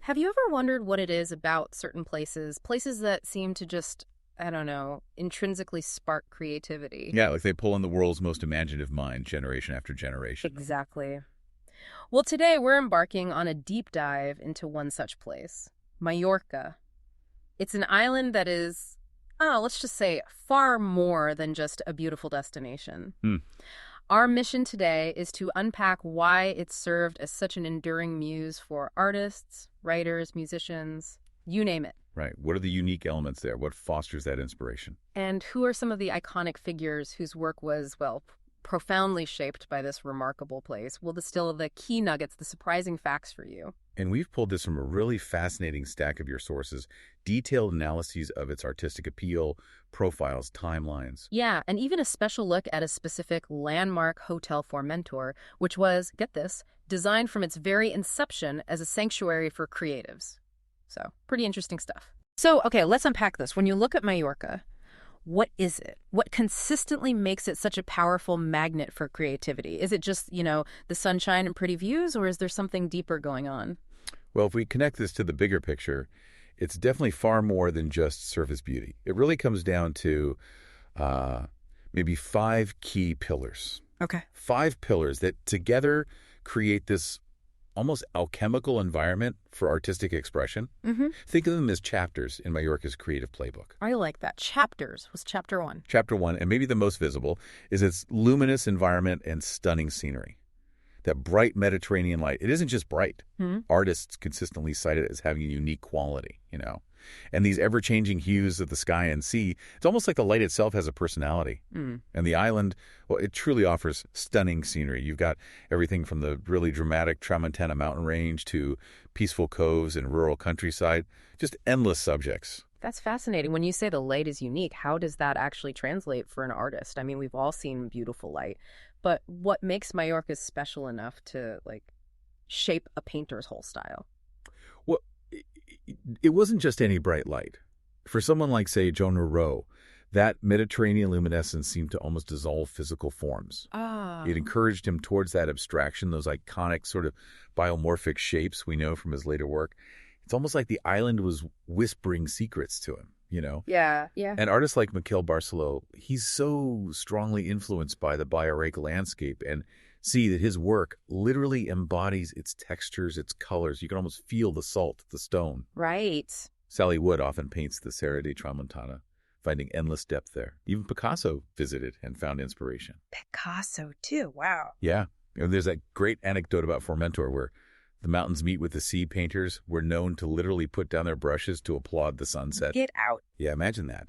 Have you ever wondered what it is about certain places that seem to just, I don't know, intrinsically spark creativity? Yeah, like they pull on the world's most imaginative mind generation after generation. Exactly. Well, today we're embarking on a deep dive into one such place, Mallorca. It's an island that is, let's just say, far more than just a beautiful destination. Hmm. Our mission today is to unpack why it served as such an enduring muse for artists, writers, musicians, you name it. Right. What are the unique elements there? What fosters that inspiration? And who are some of the iconic figures whose work was, well, profoundly shaped by this remarkable place? We'll distill the key nuggets, the surprising facts for you. And we've pulled this from a really fascinating stack of your sources, detailed analyses of its artistic appeal, profiles, timelines. Yeah, and even a special look at a specific landmark hotel Formentor, which was, get this, designed from its very inception as a sanctuary for creatives. So, pretty interesting stuff. So, okay, let's unpack this. When you look at Mallorca, what is it? What consistently makes it such a powerful magnet for creativity? Is it just, the sunshine and pretty views, or is there something deeper going on? Well, if we connect this to the bigger picture, it's definitely far more than just surface beauty. It really comes down to maybe 5 key pillars. Okay. 5 pillars that together create this almost alchemical environment for artistic expression. Mm-hmm. Think of them as chapters in Mallorca's creative playbook. I like that. Chapters was chapter 1. Chapter 1, and maybe the most visible, is its luminous environment and stunning scenery. That bright Mediterranean light. It isn't just bright. Mm-hmm. Artists consistently cite it as having a unique quality, And these ever-changing hues of the sky and sea, it's almost like the light itself has a personality. Mm. And the island, well, it truly offers stunning scenery. You've got everything from the really dramatic Tramontana mountain range to peaceful coves and rural countryside, just endless subjects. That's fascinating. When you say the light is unique, how does that actually translate for an artist? I mean, we've all seen beautiful light, but what makes Mallorca special enough to, shape a painter's whole style? Well, it wasn't just any bright light. For someone like, say, Joan Miró, that Mediterranean luminescence seemed to almost dissolve physical forms. Ah. It encouraged him towards that abstraction, those iconic sort of biomorphic shapes we know from his later work. It's almost like the island was whispering secrets to him, Yeah. And artists like Barceló, he's so strongly influenced by the Balearic landscape, and see that his work literally embodies its textures, its colors. You can almost feel the salt, the stone. Right. Sally Wood often paints the Serra de Tramontana, finding endless depth there. Even Picasso visited and found inspiration. Picasso, too. Wow. Yeah. There's that great anecdote about Formentor where the mountains meet with the sea. Painters were known to literally put down their brushes to applaud the sunset. Get out. Yeah, imagine that.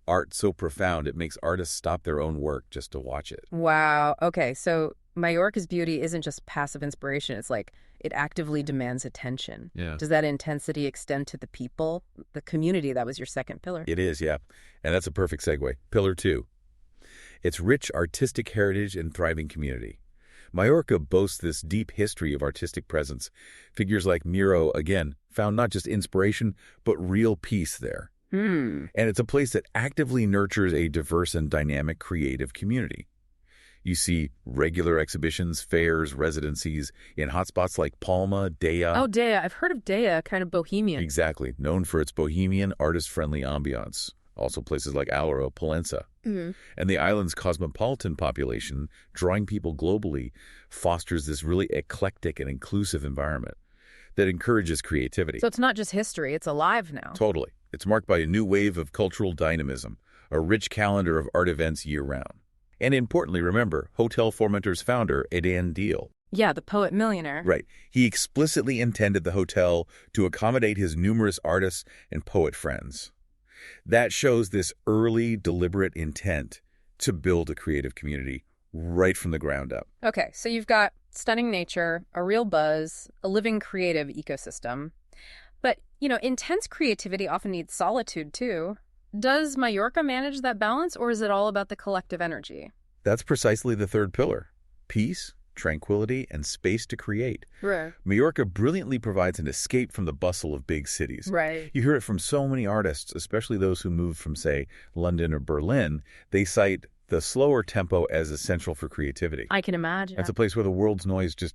Art so profound, it makes artists stop their own work just to watch it. Wow. Okay, so Mallorca's beauty isn't just passive inspiration. It's like it actively demands attention. Yeah. Does that intensity extend to the people, the community? That was your second pillar. It is, yeah. And that's a perfect segue. Pillar 2. Its rich artistic heritage and thriving community. Mallorca boasts this deep history of artistic presence. Figures like Miró, again, found not just inspiration, but real peace there. And it's a place that actively nurtures a diverse and dynamic creative community. You see regular exhibitions, fairs, residencies in hotspots like Palma, Dea. Oh, Dea. I've heard of Dea, kind of bohemian. Exactly. Known for its bohemian, artist-friendly ambiance. Also places like Alaro, Pollença. Mm-hmm. And the island's cosmopolitan population, drawing people globally, fosters this really eclectic and inclusive environment that encourages creativity. So it's not just history, it's alive now. Totally. It's marked by a new wave of cultural dynamism, a rich calendar of art events year-round. And importantly, remember, Hotel Formentor's founder, Eden Deal. Yeah, the poet millionaire. Right. He explicitly intended the hotel to accommodate his numerous artists and poet friends. That shows this early, deliberate intent to build a creative community right from the ground up. Okay, so you've got stunning nature, a real buzz, a living creative ecosystem. But, intense creativity often needs solitude, too. Does Mallorca manage that balance, or is it all about the collective energy? That's precisely the third pillar. Peace, tranquility, and space to create. Right. Mallorca brilliantly provides an escape from the bustle of big cities. Right. You hear it from so many artists, especially those who moved from, say, London or Berlin. They cite the slower tempo as essential for creativity. I can imagine. It's a place where the world's noise just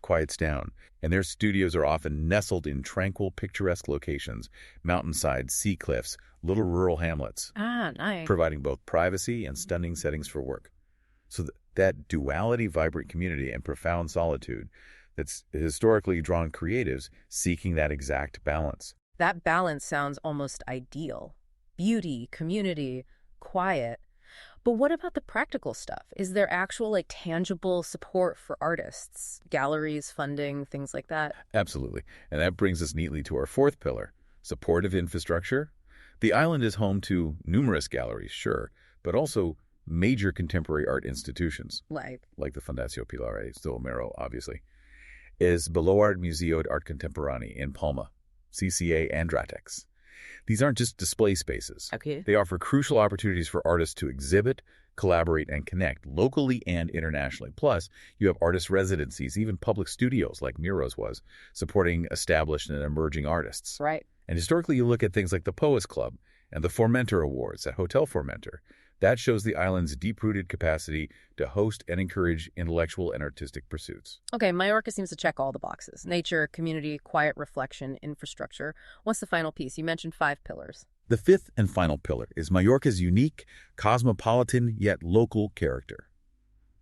quiets down, and their studios are often nestled in tranquil, picturesque locations, mountainsides, sea cliffs, little rural hamlets, Ah, nice. providing both privacy and stunning settings for work. So that duality, vibrant community, and profound solitude that's historically drawn creatives seeking that exact balance. That balance sounds almost ideal. Beauty, community, quiet. But what about the practical stuff? Is there actual, tangible support for artists? Galleries, funding, things like that? Absolutely. And that brings us neatly to our fourth pillar, supportive infrastructure. The island is home to numerous galleries, sure, but also major contemporary art institutions, like the Fundació Pilar do Miró, obviously, is Baluard Museu d'Art Contemporani in Palma, CCA and Dratex. These aren't just display spaces. Okay. They offer crucial opportunities for artists to exhibit, collaborate, and connect locally and internationally. Plus, you have artist residencies, even public studios like Miró's was, supporting established and emerging artists. Right. And historically, you look at things like the Poets Club and the Formentor Awards at Hotel Formentor. That shows the island's deep-rooted capacity to host and encourage intellectual and artistic pursuits. Okay, Mallorca seems to check all the boxes. Nature, community, quiet reflection, infrastructure. What's the final piece? You mentioned 5 pillars. The fifth and final pillar is Mallorca's unique, cosmopolitan, yet local character.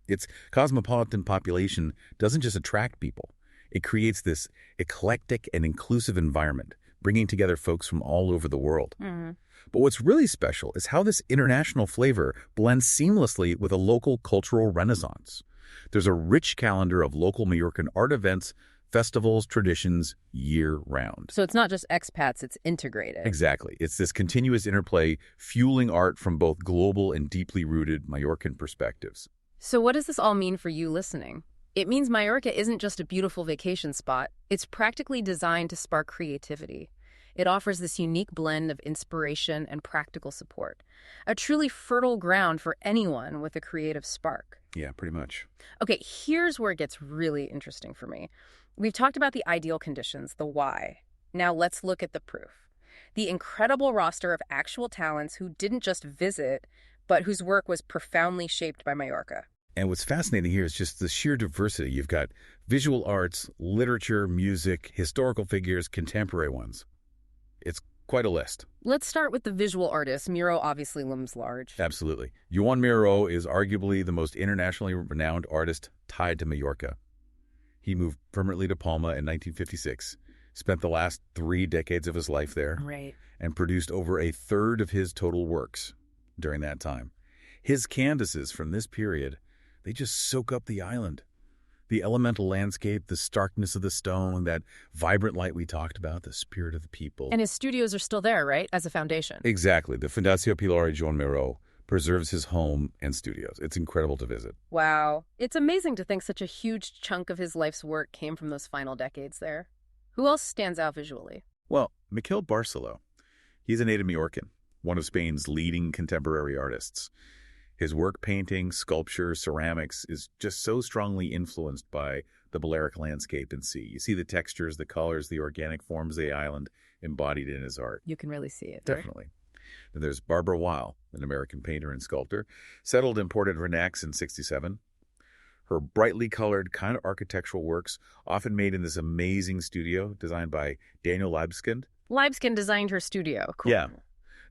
Its cosmopolitan population doesn't just attract people. It creates this eclectic and inclusive environment, bringing together folks from all over the world. Mm-hmm. But what's really special is how this international flavor blends seamlessly with a local cultural renaissance. There's a rich calendar of local Mallorcan art events, festivals, traditions, year-round. So it's not just expats, it's integrated. Exactly. It's this continuous interplay, fueling art from both global and deeply rooted Mallorcan perspectives. So what does this all mean for you listening? It means Mallorca isn't just a beautiful vacation spot. It's practically designed to spark creativity. It offers this unique blend of inspiration and practical support, a truly fertile ground for anyone with a creative spark. Yeah, pretty much. Okay, here's where it gets really interesting for me. We've talked about the ideal conditions, the why. Now let's look at the proof. The incredible roster of actual talents who didn't just visit, but whose work was profoundly shaped by Mallorca. And what's fascinating here is just the sheer diversity. You've got visual arts, literature, music, historical figures, contemporary ones. It's quite a list. Let's start with the visual artist. Miró obviously looms large. Absolutely. Joan Miró is arguably the most internationally renowned artist tied to Mallorca. He moved permanently to Palma in 1956, spent the last 3 decades of his life there, Right. and produced over a third of his total works during that time. His canvases from this period, they just soak up the island. The elemental landscape, the starkness of the stone, that vibrant light we talked about, the spirit of the people. And his studios are still there, right, as a foundation? Exactly. The Fundació Pilar Joan Miró preserves his home and studios. It's incredible to visit. Wow. It's amazing to think such a huge chunk of his life's work came from those final decades there. Who else stands out visually? Well, Miquel Barceló. He's a native Mallorcan, one of Spain's leading contemporary artists. His work, painting, sculpture, ceramics, is just so strongly influenced by the Balearic landscape and sea. You see the textures, the colors, the organic forms of the island embodied in his art. You can really see it. Definitely. Then there's Barbara Weil, an American painter and sculptor, settled in Port Renex in 1967. Her brightly colored, kind of architectural works, often made in this amazing studio designed by Daniel Libeskind. Libeskind designed her studio. Cool. Yeah.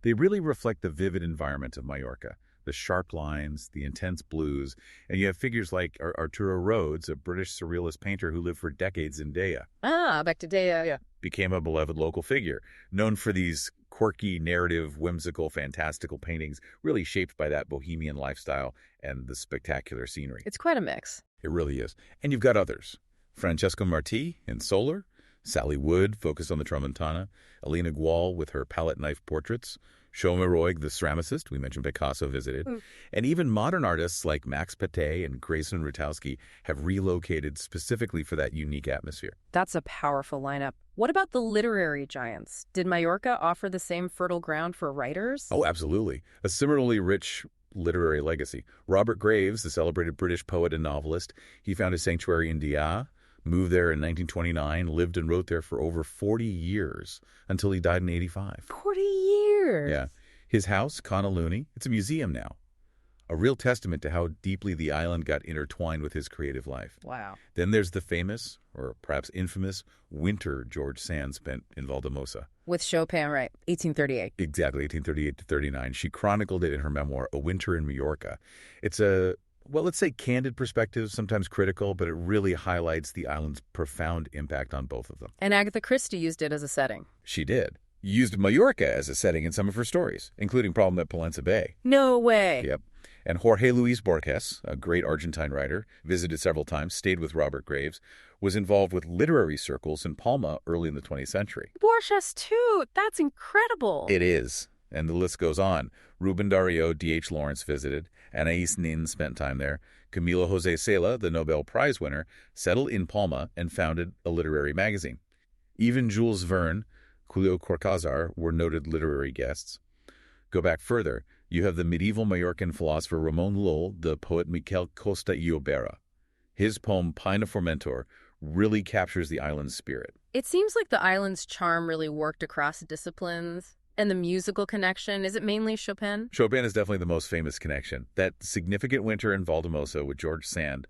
They really reflect the vivid environment of Mallorca. The sharp lines, the intense blues, and you have figures like Arturo Rhodes, a British surrealist painter who lived for decades in Dea. Ah, back to Dea. Yeah. Became a beloved local figure, known for these quirky, narrative, whimsical, fantastical paintings, really shaped by that bohemian lifestyle and the spectacular scenery. It's quite a mix. It really is. And you've got others. Francesco Martí in Solar, Sally Wood, focused on the Tramontana, Elena Gual with her palette knife portraits, Shoma Roig, the ceramicist, we mentioned Picasso visited, and even modern artists like Max Pate and Grayson Rutowski have relocated specifically for that unique atmosphere. That's a powerful lineup. What about the literary giants? Did Mallorca offer the same fertile ground for writers? Oh, absolutely. A similarly rich literary legacy. Robert Graves, the celebrated British poet and novelist, he found his sanctuary in Dea, moved there in 1929, lived and wrote there for over 40 years until he died in 1985. 40 years? Yeah. His house, Conaluni, it's a museum now. a real testament to how deeply the island got intertwined with his creative life. Wow. Then there's the famous, or perhaps infamous, winter George Sand spent in Valdemosa. With Chopin, right, 1838. Exactly, 1838 to 39. She chronicled it in her memoir, A Winter in Mallorca. It's a, well, let's say candid perspective, sometimes critical, but it really highlights the island's profound impact on both of them. And Agatha Christie used it as a setting. She did. Used Mallorca as a setting in some of her stories, including Problem at Palencia Bay. No way. Yep. And Jorge Luis Borges, a great Argentine writer, visited several times, stayed with Robert Graves, was involved with literary circles in Palma early in the 20th century. Borges, too. That's incredible. It is. And the list goes on. Rubén Darío, D.H. Lawrence visited. Anaïs Nin spent time there. Camilo José Cela, the Nobel Prize winner, settled in Palma and founded a literary magazine. Even Jules Verne, Julio Cortázar were noted literary guests. Go back further, you have the medieval Mallorcan philosopher Ramon Lull, the poet Miquel Costa y Llobera. His poem Pine of Formentor really captures the island's spirit. It seems like the island's charm really worked across disciplines. And the musical connection, is it mainly Chopin? Chopin is definitely the most famous connection. That significant winter in Valdemosa with George Sand,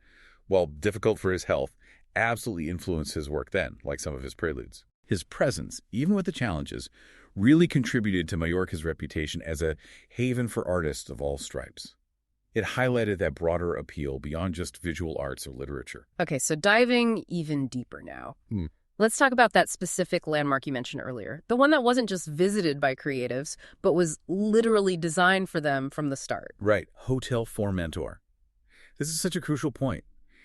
while difficult for his health, absolutely influenced his work then, like some of his preludes. His presence, even with the challenges, really contributed to Mallorca's reputation as a haven for artists of all stripes. It highlighted that broader appeal beyond just visual arts or literature. Okay, so diving even deeper now. Let's talk about that specific landmark you mentioned earlier. The one that wasn't just visited by creatives, but was literally designed for them from the start. Right, Hotel Formentor. This is such a crucial point.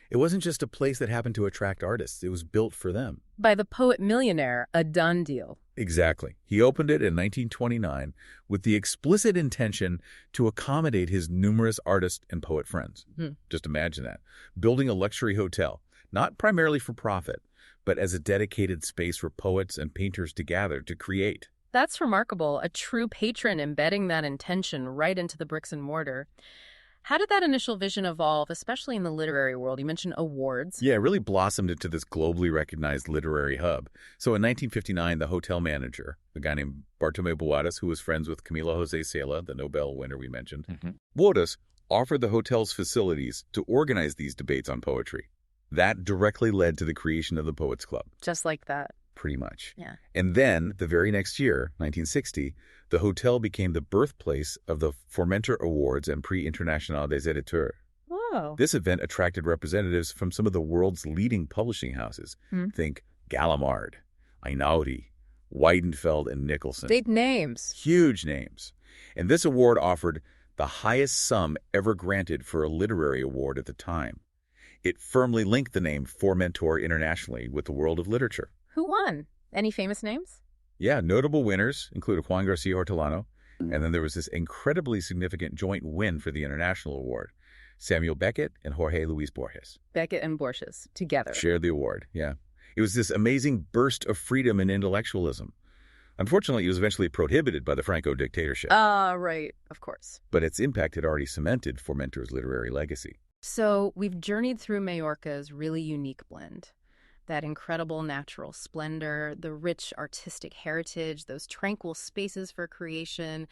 It wasn't just a place that happened to attract artists. It was built for them. By the poet millionaire, a done deal. Exactly. He opened it in 1929 with the explicit intention to accommodate his numerous artist and poet friends. Just imagine that. Building a luxury hotel, not primarily for profit, but as a dedicated space for poets and painters to gather to create. That's remarkable. A true patron embedding that intention right into the bricks and mortar. How did that initial vision evolve, especially in the literary world? You mentioned awards. Yeah, it really blossomed into this globally recognized literary hub. So in 1959, the hotel manager, a guy named Bartomeu Boadas, who was friends with Camilo José Cela, the Nobel winner we mentioned, Boadas offered the hotel's facilities to organize these debates on poetry. That directly led to the creation of the Poets Club. Just like that. Pretty much. Yeah. And then, the very next year, 1960, the hotel became the birthplace of the Formentor Awards and Prix International des Éditeurs. Whoa. This event attracted representatives from some of the world's leading publishing houses. Think Gallimard, Einaudi, Weidenfeld, and Nicholson. Big names. Huge names. And this award offered the highest sum ever granted for a literary award at the time. It firmly linked the name Formentor internationally with the world of literature. Who won? Any famous names? Yeah, notable winners included Juan Garcia Hortelano, and then there was this incredibly significant joint win for the international award. Samuel Beckett and Jorge Luis Borges. Beckett and Borges, together. Shared the award, yeah. It was this amazing burst of freedom and intellectualism. Unfortunately, it was eventually prohibited by the Franco dictatorship. Right, of course. But its impact had already cemented Formentor's literary legacy. So we've journeyed through Mallorca's really unique blend. That incredible natural splendor, the rich artistic heritage, those tranquil spaces for creation,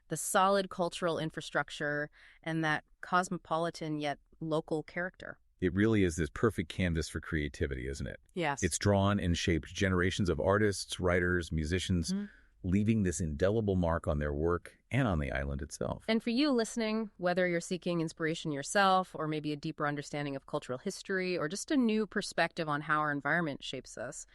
the solid cultural infrastructure, and that cosmopolitan yet local character. It really is this perfect canvas for creativity, isn't it? Yes. It's drawn and shaped generations of artists, writers, musicians, leaving this indelible mark on their work and on the island itself. And for you listening, whether you're seeking inspiration yourself or maybe a deeper understanding of cultural history or just a new perspective on how our environment shapes us,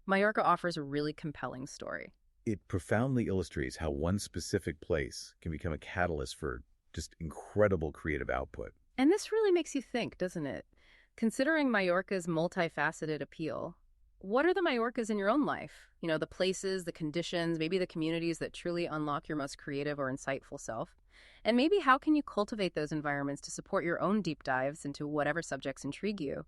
Mallorca offers a really compelling story. It profoundly illustrates how one specific place can become a catalyst for just incredible creative output. And this really makes you think, doesn't it? Considering Mallorca's multifaceted appeal, what are the Mallorcas in your own life? You know, the places, the conditions, maybe the communities that truly unlock your most creative or insightful self? And maybe how can you cultivate those environments to support your own deep dives into whatever subjects intrigue you?